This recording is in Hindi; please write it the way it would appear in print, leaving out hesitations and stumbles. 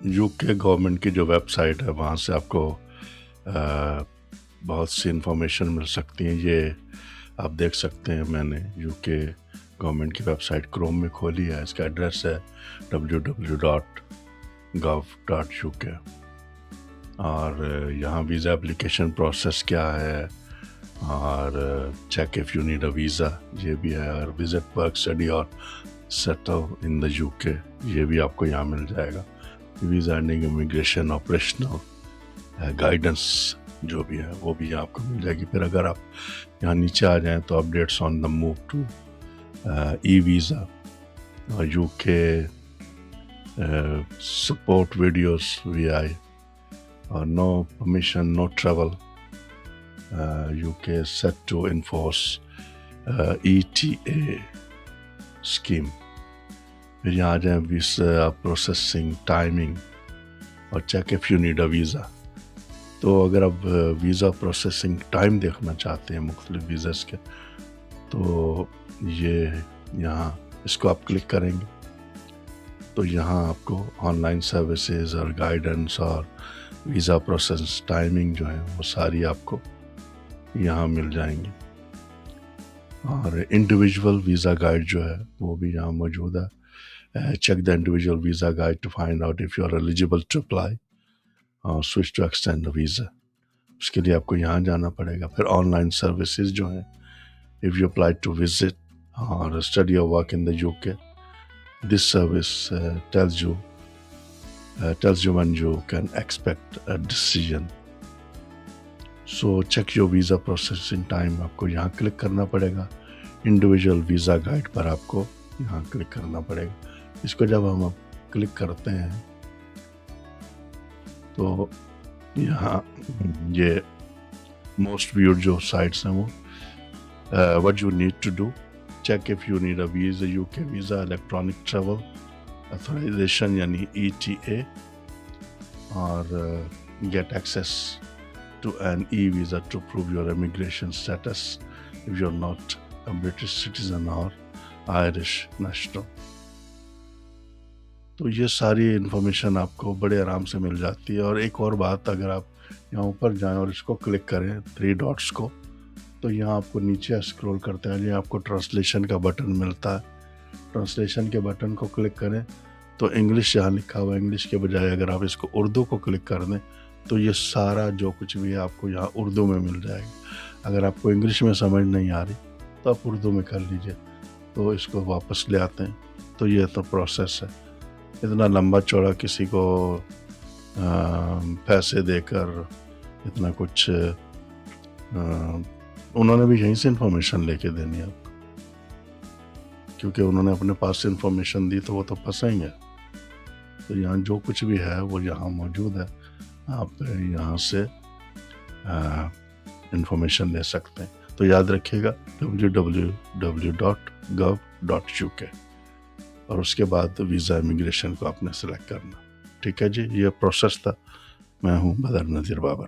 यूके गवर्नमेंट की जो वेबसाइट है वहाँ से आपको बहुत सी इंफॉर्मेशन मिल सकती है। ये आप देख सकते हैं, मैंने यूके गवर्नमेंट की वेबसाइट क्रोम में खोली है। इसका एड्रेस है www.gov.uk। और यहाँ वीज़ा एप्लीकेशन प्रोसेस क्या है, और check if you need a visa ये भी है, और विजिट वर्क स्टडी और सेटल इन द यूके ये भी आपको यहाँ मिल जाएगा। Visa ending immigration operational guidance जो भी है वो भी यहाँ आपको मिल जाएगी। फिर अगर आप यहाँ नीचे आ जाएं तो updates on the move to e visa और यूके सपोर्ट वीडियोस VI और no permission no travel UK set to enforce ETA scheme. फिर यहाँ आ जाए वीज़ा प्रोसेसिंग टाइमिंग और check if you need a visa. तो अगर आप वीज़ा प्रोसेसिंग टाइम देखना चाहते हैं मुख्तलिफ वीज़ास के, तो ये यहाँ इसको आप क्लिक करेंगे तो यहाँ आपको ऑनलाइन सर्विसेज और गाइडेंस और वीज़ा प्रोसेस टाइमिंग जो है वो सारी आपको यहाँ मिल जाएंगी। और इंडिविजुअल वीज़ा गाइड जो है वो भी यहाँ मौजूद है। Check the individual visa guide to find out if you are eligible to apply or switch to extend the visa. उसके लिए आपको यहाँ जाना पड़ेगा। फिर ऑनलाइन सर्विसेज जो हैं, if you apply to visit और स्टडी और work in the UK, this service tells you when you can expect a decision. So check your visa processing time आपको यहाँ क्लिक करना पड़ेगा। इंडिविजुअल वीज़ा गाइड पर आपको यहाँ क्लिक करना पड़ेगा। इसको जब हम क्लिक करते हैं तो यहाँ ये मोस्ट व्यूड जो साइट्स हैं वो what you need to do, check if you need a visa, UK visa, electronic travel authorisation यानी ETA, और get access to an e-visa to prove your immigration status if you're not a British citizen or Irish national। तो ये सारी इन्फॉर्मेशन आपको बड़े आराम से मिल जाती है। और एक और बात, अगर आप यहाँ ऊपर जाएं और इसको क्लिक करें 3 डॉट्स को, तो यहाँ आपको नीचे स्क्रॉल करते हैं, यहाँ आपको ट्रांसलेशन का बटन मिलता है। ट्रांसलेशन के बटन को क्लिक करें तो इंग्लिश यहाँ लिखा हुआ है, इंग्लिश के बजाय अगर आप इसको उर्दू को क्लिक कर दें तो ये सारा जो कुछ भी है आपको यहाँ उर्दू में मिल जाएगा। अगर आपको इंग्लिश में समझ नहीं आ रही तो आप उर्दू में कर लीजिए। तो इसको वापस ले आते हैं। तो ये तो प्रोसेस है। इतना लंबा चौड़ा किसी को पैसे देकर इतना कुछ उन्होंने भी यहीं से इंफॉर्मेशन लेके देनी है आपको, क्योंकि उन्होंने अपने पास से इंफॉर्मेशन दी तो वो तो फंसेंगे। तो यहाँ जो कुछ भी है वो यहाँ मौजूद है, आप यहाँ से इंफॉर्मेशन ले सकते हैं। तो याद रखिएगा www.gov.uk और उसके बाद वीज़ा इमिग्रेशन को आपने सेलेक्ट करना। ठीक है जी, ये प्रोसेस था। मैं हूँ बदर नज़ीर बाबर।